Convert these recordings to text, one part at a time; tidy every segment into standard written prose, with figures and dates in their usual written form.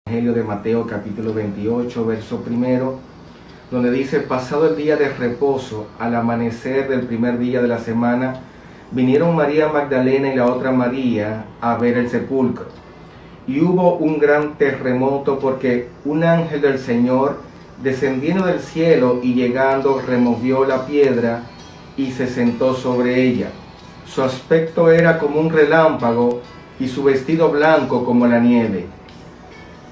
Evangelio de Mateo capítulo 28, verso primero, donde dice: pasado el día de reposo, al amanecer del primer día de la semana, vinieron María Magdalena y la otra María a ver el sepulcro. Y hubo un gran terremoto, porque un ángel del Señor, descendiendo del cielo y llegando, removió la piedra y se sentó sobre ella. Su aspecto era como un relámpago y su vestido blanco como la nieve.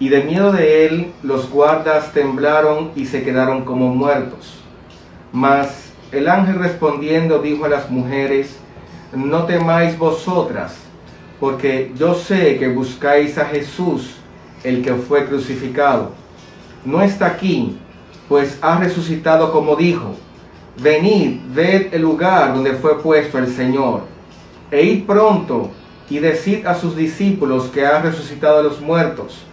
Y de miedo de él, los guardas temblaron y se quedaron como muertos. Mas el ángel respondiendo dijo a las mujeres: no temáis vosotras, porque yo sé que buscáis a Jesús, el que fue crucificado. No está aquí, pues ha resucitado como dijo. Venid, ved el lugar donde fue puesto el Señor, e id pronto y decid a sus discípulos que ha resucitado de los muertos.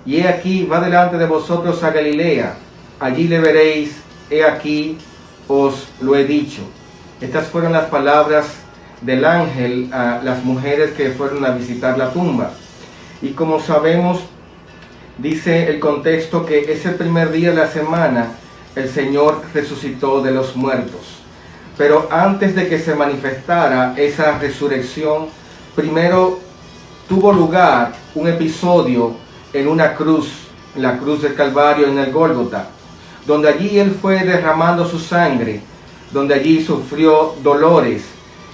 Y he aquí, va delante de vosotros a Galilea, allí le veréis, he aquí, os lo he dicho. Estas fueron las palabras del ángel a las mujeres que fueron a visitar la tumba. Y como sabemos, dice el contexto que ese primer día de la semana el Señor resucitó de los muertos. Pero antes de que se manifestara esa resurrección, primero tuvo lugar un episodio en una cruz, en la cruz del Calvario, en el Gólgota, donde allí Él fue derramando su sangre, donde allí sufrió dolores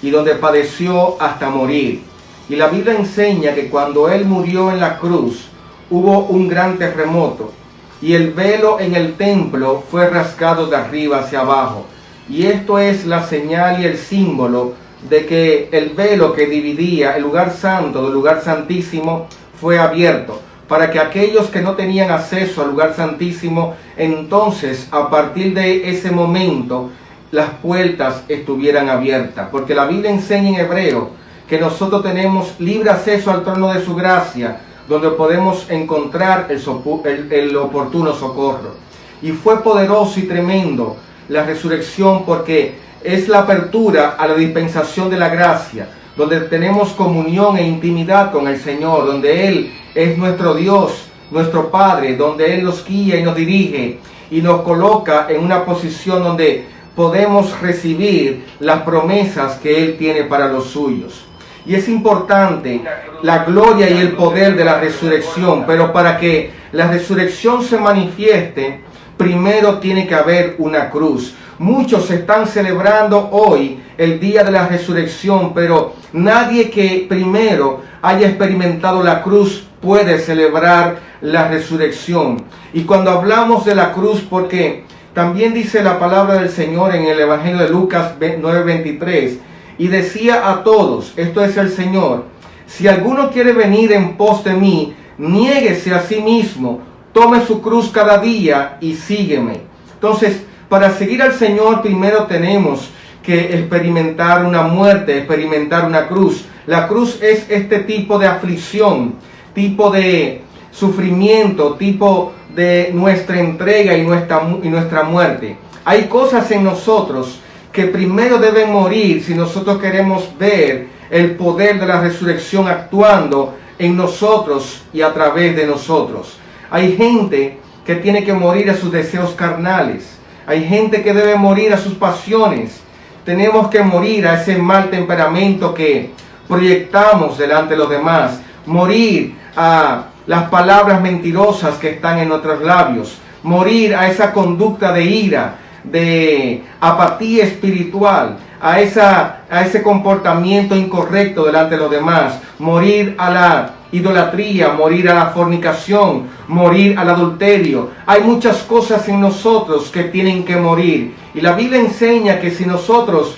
y donde padeció hasta morir. Y la Biblia enseña que cuando Él murió en la cruz, hubo un gran terremoto, y el velo en el templo fue rasgado de arriba hacia abajo. Y esto es la señal y el símbolo de que el velo que dividía el lugar santo del lugar santísimo fue abierto, para que aquellos que no tenían acceso al lugar santísimo, entonces a partir de ese momento las puertas estuvieran abiertas. Porque la Biblia enseña en Hebreo que nosotros tenemos libre acceso al trono de su gracia, donde podemos encontrar el oportuno socorro. Y fue poderoso y tremendo la resurrección, porque es la apertura a la dispensación de la gracia, donde tenemos comunión e intimidad con el Señor, donde Él es nuestro Dios, nuestro Padre, donde Él nos guía y nos dirige y nos coloca en una posición donde podemos recibir las promesas que Él tiene para los suyos. Y es importante la gloria y el poder de la resurrección, pero para que la resurrección se manifieste, primero tiene que haber una cruz. Muchos están celebrando hoy el día de la resurrección, pero nadie que primero haya experimentado la cruz puede celebrar la resurrección. Y cuando hablamos de la cruz, porque también dice la palabra del Señor en el Evangelio de Lucas 9:23, y decía a todos, esto es el Señor: si alguno quiere venir en pos de mí, niéguese a sí mismo, tome su cruz cada día y sígueme. Entonces, para seguir al Señor primero tenemos que experimentar una muerte, experimentar una cruz. La cruz es este tipo de aflicción, tipo de sufrimiento, tipo de nuestra entrega y nuestra muerte. Hay cosas en nosotros que primero deben morir si nosotros queremos ver el poder de la resurrección actuando en nosotros y a través de nosotros. Hay gente que tiene que morir a sus deseos carnales. Hay gente que debe morir a sus pasiones. Tenemos que morir a ese mal temperamento que proyectamos delante de los demás. Morir a las palabras mentirosas que están en nuestros labios. Morir a esa conducta de ira, de apatía espiritual, a ese comportamiento incorrecto delante de los demás. Morir a la idolatría, morir a la fornicación, morir al adulterio. Hay muchas cosas en nosotros que tienen que morir. Y la Biblia enseña que si nosotros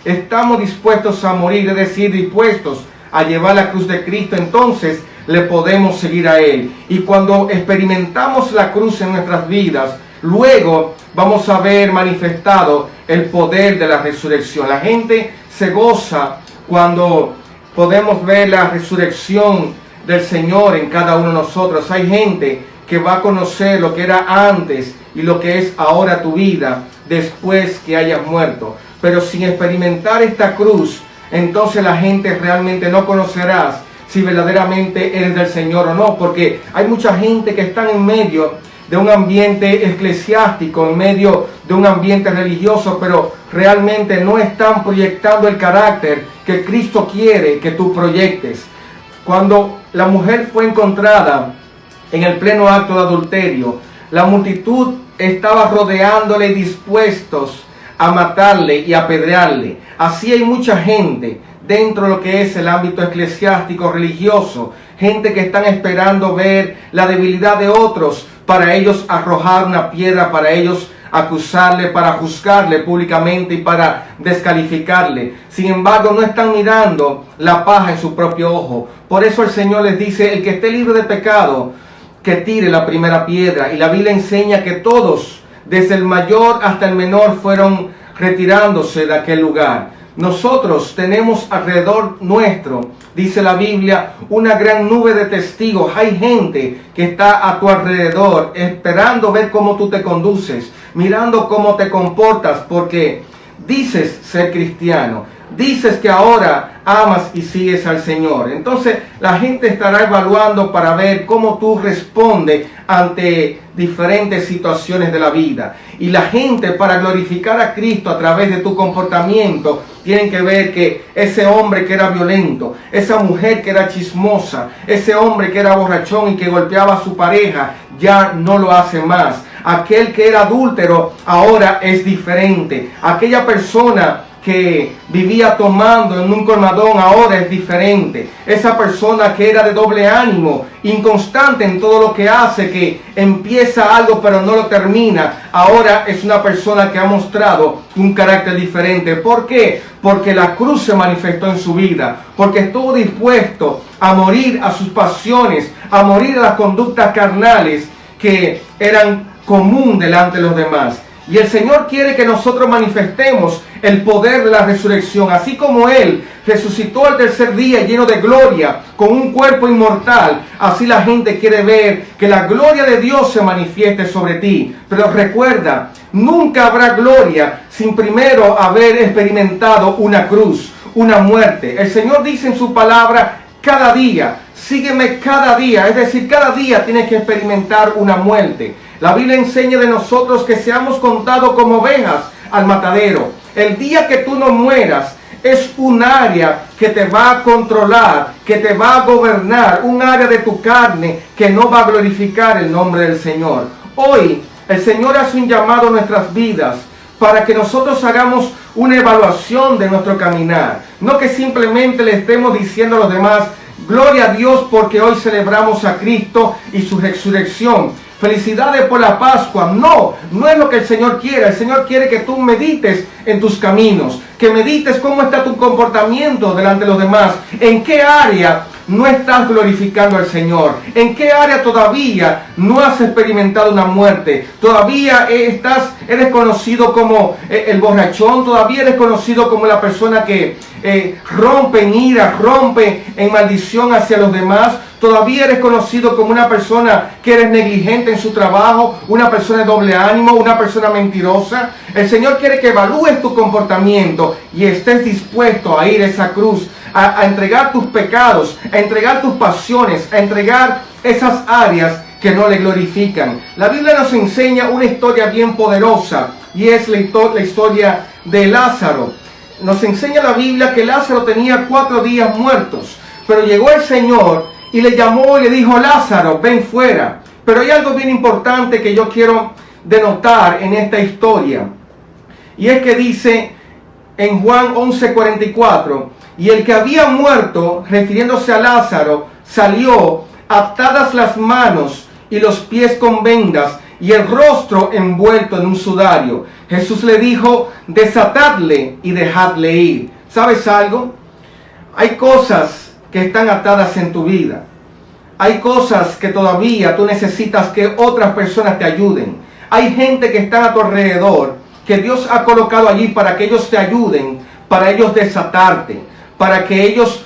estamos dispuestos a morir, es decir, dispuestos a llevar la cruz de Cristo, entonces le podemos seguir a Él. Y cuando experimentamos la cruz en nuestras vidas, luego vamos a ver manifestado el poder de la resurrección. La gente se goza cuando podemos ver la resurrección del Señor en cada uno de nosotros. Hay gente que va a conocer lo que era antes y lo que es ahora tu vida después que hayas muerto. Pero sin experimentar esta cruz, entonces la gente realmente no conocerás si verdaderamente eres del Señor o no, porque hay mucha gente que está en medio de un ambiente eclesiástico, en medio de un ambiente religioso, pero realmente no están proyectando el carácter que Cristo quiere que tú proyectes. Cuando la mujer fue encontrada en el pleno acto de adulterio, la multitud estaba rodeándole y dispuestos a matarle y apedrearle. Así hay mucha gente dentro de lo que es el ámbito eclesiástico religioso, gente que están esperando ver la debilidad de otros para ellos arrojar una piedra, para ellos acusarle, para juzgarle públicamente y para descalificarle. Sin embargo, no están mirando la paja en su propio ojo. Por eso el Señor les dice: el que esté libre de pecado, que tire la primera piedra. Y la Biblia enseña que todos, desde el mayor hasta el menor, fueron retirándose de aquel lugar. Nosotros tenemos alrededor nuestro, dice la Biblia, una gran nube de testigos. Hay gente que está a tu alrededor esperando ver cómo tú te conduces, mirando cómo te comportas, porque dices ser cristiano, dices que ahora amas y sigues al Señor. Entonces la gente estará evaluando para ver cómo tú respondes ante diferentes situaciones de la vida. Y la gente, para glorificar a Cristo a través de tu comportamiento, tienen que ver que ese hombre que era violento, esa mujer que era chismosa, ese hombre que era borrachón y que golpeaba a su pareja, ya no lo hace más. Aquel que era adúltero ahora es diferente. Aquella persona que vivía tomando en un colmadón ahora es diferente. Esa persona que era de doble ánimo, inconstante en todo lo que hace, que empieza algo pero no lo termina, ahora es una persona que ha mostrado un carácter diferente. ¿Por qué? Porque la cruz se manifestó en su vida, porque estuvo dispuesto a morir a sus pasiones, a morir a las conductas carnales que eran común delante de los demás. Y el Señor quiere que nosotros manifestemos el poder de la resurrección. Así como Él resucitó al tercer día lleno de gloria, con un cuerpo inmortal, así la gente quiere ver que la gloria de Dios se manifieste sobre ti. Pero recuerda, nunca habrá gloria sin primero haber experimentado una cruz, una muerte. El Señor dice en su palabra: cada día, sígueme cada día. Es decir, cada día tienes que experimentar una muerte. La Biblia enseña de nosotros que seamos contados como ovejas al matadero. El día que tú no mueras es un área que te va a controlar, que te va a gobernar, un área de tu carne que no va a glorificar el nombre del Señor. Hoy el Señor hace un llamado a nuestras vidas para que nosotros hagamos una evaluación de nuestro caminar. No que simplemente le estemos diciendo a los demás: gloria a Dios porque hoy celebramos a Cristo y su resurrección. Felicidades por la Pascua. No, no es lo que el Señor quiere. El Señor quiere que tú medites en tus caminos, que medites cómo está tu comportamiento delante de los demás, en qué área no estás glorificando al Señor, en qué área todavía no has experimentado una muerte, todavía eres conocido como el borrachón, todavía eres conocido como la persona que rompe en ira, rompe en maldición hacia los demás. Todavía eres conocido como una persona que eres negligente en su trabajo, una persona de doble ánimo, una persona mentirosa. El Señor quiere que evalúes tu comportamiento y estés dispuesto a ir a esa cruz, a entregar tus pecados, a entregar tus pasiones, a entregar esas áreas que no le glorifican. La Biblia nos enseña una historia bien poderosa, y es la historia de Lázaro. Nos enseña la Biblia que Lázaro tenía 4 días muertos, pero llegó el Señor y le llamó y le dijo: Lázaro, ven fuera. Pero hay algo bien importante que yo quiero denotar en esta historia, y es que dice en Juan 11:44: y el que había muerto, refiriéndose a Lázaro, salió, atadas las manos y los pies con vendas y el rostro envuelto en un sudario. Jesús le dijo: desatadle y dejadle ir. ¿Sabes algo? Hay cosas que están atadas en tu vida. Hay cosas que todavía tú necesitas que otras personas te ayuden. Hay gente que está a tu alrededor, que Dios ha colocado allí para que ellos te ayuden, para ellos desatarte, para que ellos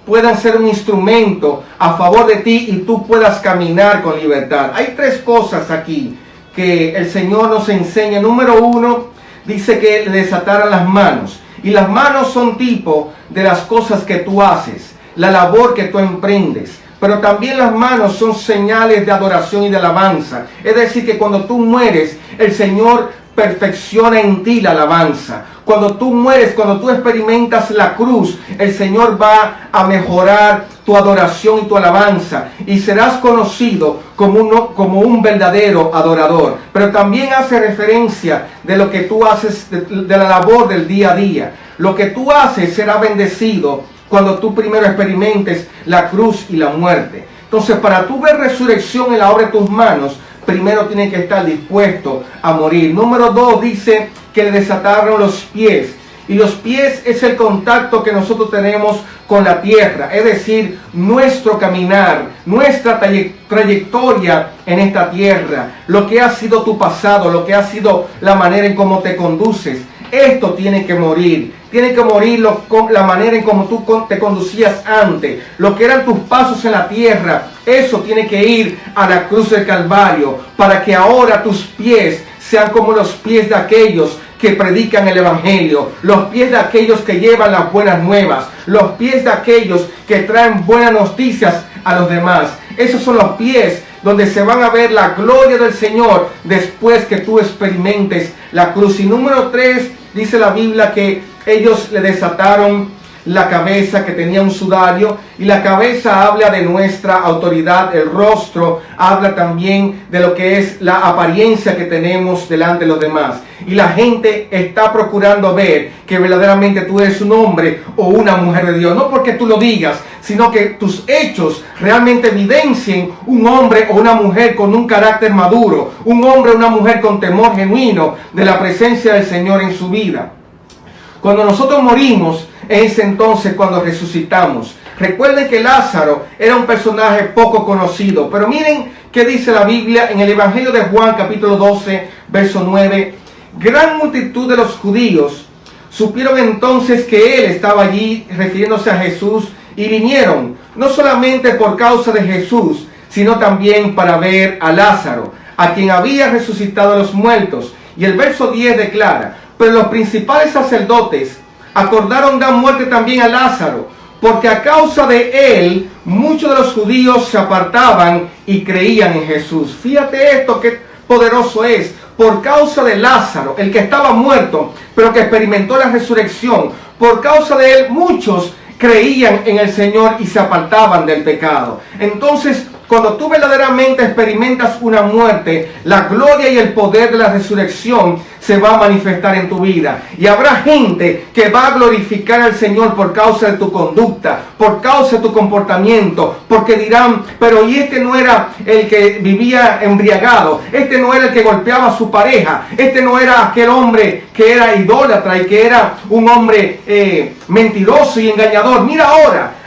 puedan ser un instrumento a favor de ti y tú puedas caminar con libertad. Hay 3 cosas aquí que el Señor nos enseña. Número 1, dice que le desataran las manos. Y las manos son tipo de las cosas que tú haces. la labor que tú emprendes. Pero también las manos son señales de adoración y de alabanza. Es decir, que cuando tú mueres, el Señor perfecciona en ti la alabanza. Cuando tú mueres, cuando tú experimentas la cruz, el Señor va a mejorar tu adoración y tu alabanza, y serás conocido como un verdadero adorador. Pero también hace referencia de lo que tú haces, de la labor del día a día. Lo que tú haces será bendecido cuando tú primero experimentes la cruz y la muerte. Entonces, para tú ver resurrección en la obra de tus manos, primero tienes que estar dispuesto a morir. Número 2 dice que le desataron los pies. Y los pies es el contacto que nosotros tenemos con la tierra. Es decir, nuestro caminar, nuestra trayectoria en esta tierra. Lo que ha sido tu pasado, lo que ha sido la manera en cómo te conduces. Esto tiene que morir. Tiene que morir la manera en cómo tú te conducías antes. Lo que eran tus pasos en la tierra. Eso tiene que ir a la cruz del Calvario. Para que ahora tus pies sean como los pies de aquellos que predican el Evangelio. Los pies de aquellos que llevan las buenas nuevas. Los pies de aquellos que traen buenas noticias a los demás. Esos son los pies donde se van a ver la gloria del Señor después que tú experimentes la cruz. Y número 3, dice la Biblia que ellos le desataron la cabeza, que tenía un sudario, y la cabeza habla de nuestra autoridad, el rostro habla también de lo que es la apariencia que tenemos delante de los demás. Y la gente está procurando ver que verdaderamente tú eres un hombre o una mujer de Dios. No porque tú lo digas, sino que tus hechos realmente evidencien un hombre o una mujer con un carácter maduro, un hombre o una mujer con temor genuino de la presencia del Señor en su vida. Cuando nosotros morimos, es entonces cuando resucitamos. Recuerden que Lázaro era un personaje poco conocido, pero miren qué dice la Biblia en el Evangelio de Juan, capítulo 12, verso 9. Gran multitud de los judíos supieron entonces que él estaba allí, refiriéndose a Jesús, y vinieron, no solamente por causa de Jesús, sino también para ver a Lázaro, a quien había resucitado a los muertos. Y el verso 10 declara: pero los principales sacerdotes acordaron dar muerte también a Lázaro, porque a causa de él muchos de los judíos se apartaban y creían en Jesús. Fíjate esto, qué poderoso es. Por causa de Lázaro, el que estaba muerto, pero que experimentó la resurrección, por causa de él muchos creían en el Señor y se apartaban del pecado. Entonces, cuando tú verdaderamente experimentas una muerte, la gloria y el poder de la resurrección se va a manifestar en tu vida. Y habrá gente que va a glorificar al Señor por causa de tu conducta, por causa de tu comportamiento, porque dirán: pero ¿y este no era el que vivía embriagado? Este no era el que golpeaba a su pareja. Este no era aquel hombre que era idólatra y que era un hombre mentiroso y engañador. Mira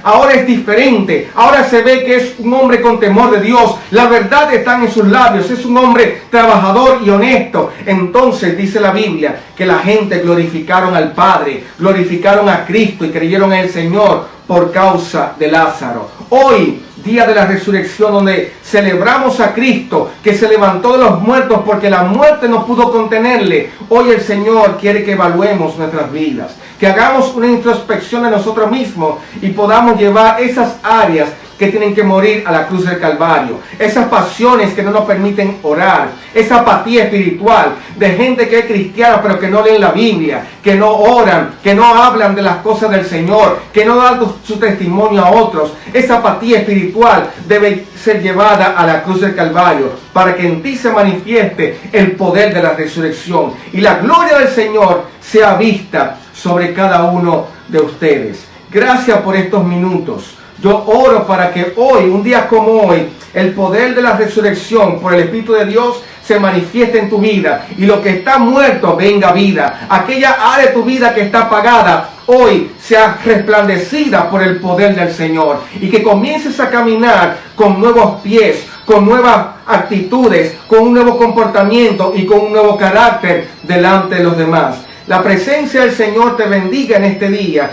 ahora es diferente. Ahora se ve que es un hombre con temor de Dios. La verdad está en sus labios. Es un hombre trabajador y honesto. Entonces dice la Biblia que la gente glorificaron al Padre, glorificaron a Cristo y creyeron en el Señor por causa de Lázaro. Hoy, día de la resurrección, donde celebramos a Cristo, que se levantó de los muertos porque la muerte no pudo contenerle. Hoy el Señor quiere que evaluemos nuestras vidas, que hagamos una introspección de nosotros mismos y podamos llevar esas áreas que tienen que morir a la cruz del Calvario. Esas pasiones que no nos permiten orar. Esa apatía espiritual de gente que es cristiana pero que no leen la Biblia, que no oran, que no hablan de las cosas del Señor, que no dan su testimonio a otros. Esa apatía espiritual debe ser llevada a la cruz del Calvario para que en ti se manifieste el poder de la resurrección y la gloria del Señor sea vista sobre cada uno de ustedes. Gracias por estos minutos. Yo oro para que hoy, un día como hoy, el poder de la resurrección por el Espíritu de Dios se manifieste en tu vida y lo que está muerto venga a vida. Aquella área de tu vida que está apagada hoy sea resplandecida por el poder del Señor y que comiences a caminar con nuevos pies, con nuevas actitudes, con un nuevo comportamiento y con un nuevo carácter delante de los demás. La presencia del Señor te bendiga en este día.